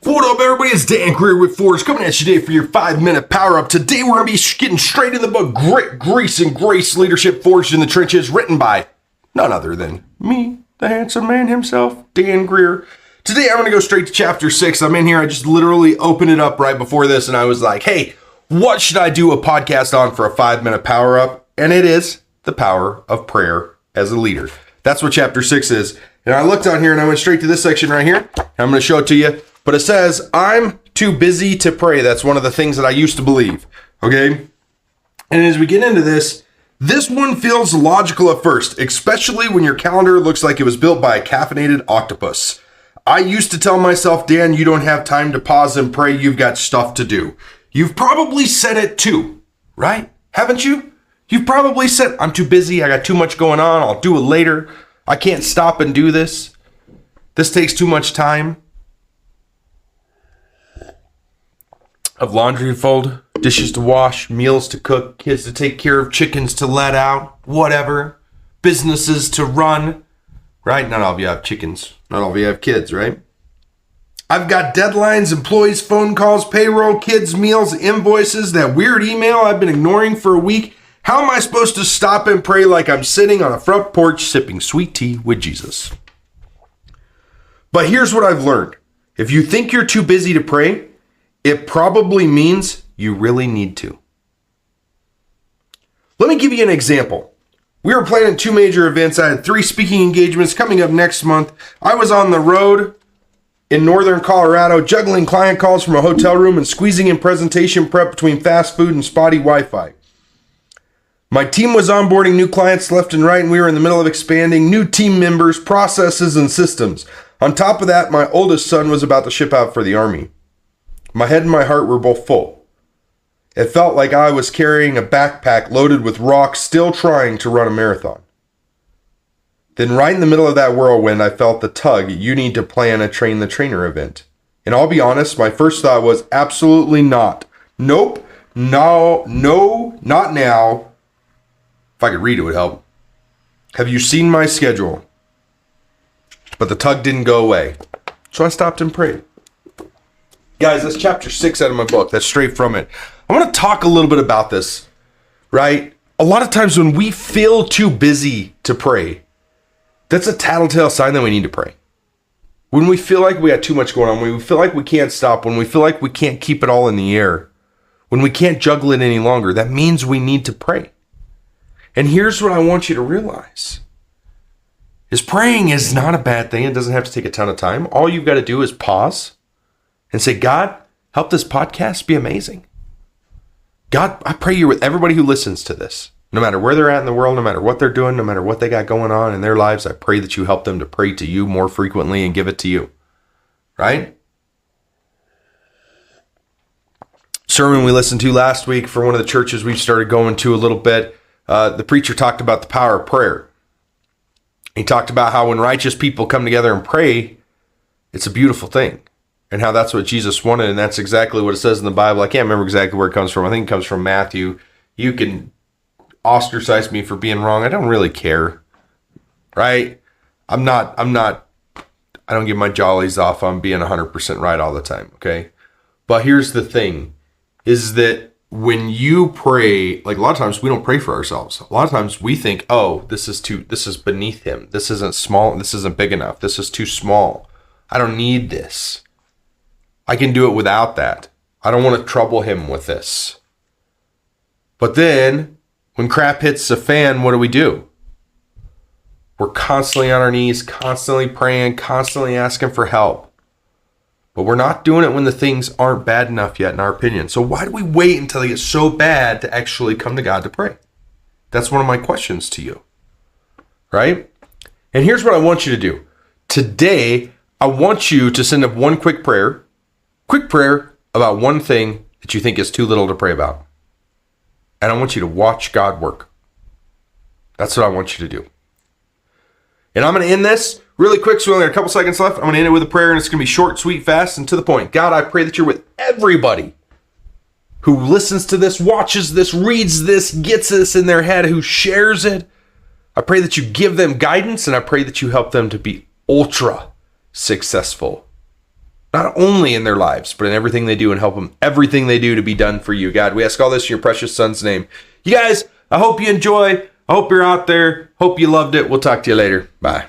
What up, everybody? It's Dan Greer with Forge coming at you today for your 5-minute power up. Today we're going to be getting straight in the book, Grit, Grease, and Grace, Leadership Forged in the Trenches, written by none other than me, the handsome man himself, Dan Greer. Today I'm going to go straight to chapter 6. I'm in here. I just literally opened it up right before this and I was like, hey, what should I do a podcast on for a 5-minute power up? And it is the power of prayer as a leader. That's what chapter 6 is. And I looked on here and I went straight to this section right here. I'm going to show it to you. But it says, I'm too busy to pray. That's one of the things that I used to believe. Okay? And as we get into this one feels logical at first, especially when your calendar looks like it was built by a caffeinated octopus. I used to tell myself, Dan, you don't have time to pause and pray. You've got stuff to do. You've probably said it too, right? Haven't you? You've probably said, I'm too busy. I got too much going on. I'll do it later. I can't stop and do this. This takes too much time. Of laundry to fold, dishes to wash, meals to cook, kids to take care of, chickens to let out, whatever. Businesses to run, right? Not all of you have chickens. Not all of you have kids, right? I've got deadlines, employees, phone calls, payroll, kids, meals, invoices, that weird email I've been ignoring for a week. How am I supposed to stop and pray like I'm sitting on a front porch sipping sweet tea with Jesus? But here's what I've learned. If you think you're too busy to pray, it probably means you really need to. Let me give you an example. We were planning 2 major events. I had 3 speaking engagements coming up next month. I was on the road in northern Colorado, juggling client calls from a hotel room and squeezing in presentation prep between fast food and spotty Wi-Fi. My team was onboarding new clients left and right, and we were in the middle of expanding new team members, processes, and systems. On top of that, my oldest son was about to ship out for the Army. My head and my heart were both full. It felt like I was carrying a backpack loaded with rocks, still trying to run a marathon. Then right in the middle of that whirlwind, I felt the tug, you need to plan a Train the Trainer event. And I'll be honest, my first thought was absolutely not. Nope, no, not now. If I could read, it would help. Have you seen my schedule? But the tug didn't go away. So I stopped and prayed. Guys, that's chapter 6 out of my book. That's straight from it. I want to talk a little bit about this, right? A lot of times when we feel too busy to pray, that's a tattletale sign that we need to pray. When we feel like we got too much going on, when we feel like we can't stop, when we feel like we can't keep it all in the air, when we can't juggle it any longer, that means we need to pray. And here's what I want you to realize. Is praying is not a bad thing. It doesn't have to take a ton of time. All you've got to do is pause and say, God, help this podcast be amazing. God, I pray you're with everybody who listens to this. No matter where they're at in the world, no matter what they're doing, no matter what they got going on in their lives, I pray that you help them to pray to you more frequently and give it to you. Right? Sermon we listened to last week for one of the churches we've started going to a little bit. The preacher talked about the power of prayer. He talked about how when righteous people come together and pray, it's a beautiful thing. And how that's what Jesus wanted, and that's exactly what it says in the Bible. I can't remember exactly where it comes from. I think it comes from Matthew. You can ostracize me for being wrong. I don't really care, right? I don't get my jollies off on being 100% right all the time, okay? But here's the thing, is that when you pray, like a lot of times we don't pray for ourselves. A lot of times we think, oh, this is beneath him. This isn't small. This isn't big enough. This is too small. I don't need this. I can do it without that. I don't want to trouble him with this. But then, when crap hits the fan, what do? We're constantly on our knees, constantly praying, constantly asking for help. But we're not doing it when the things aren't bad enough yet, in our opinion. So why do we wait until they get so bad to actually come to God to pray? That's one of my questions to you. Right? And here's what I want you to do. Today, I want you to send up one quick prayer about one thing that you think is too little to pray about. And I want you to watch God work. That's what I want you to do. And I'm going to end this really quick, so we only got a couple seconds left. I'm going to end it with a prayer, and it's going to be short, sweet, fast, and to the point. God, I pray that you're with everybody who listens to this, watches this, reads this, gets this in their head, who shares it. I pray that you give them guidance, and I pray that you help them to be ultra successful not only in their lives, but in everything they do, and help them everything they do to be done for you, God. We ask all this in your precious son's name. You guys, I hope you enjoy. I hope you're out there. Hope you loved it. We'll talk to you later. Bye.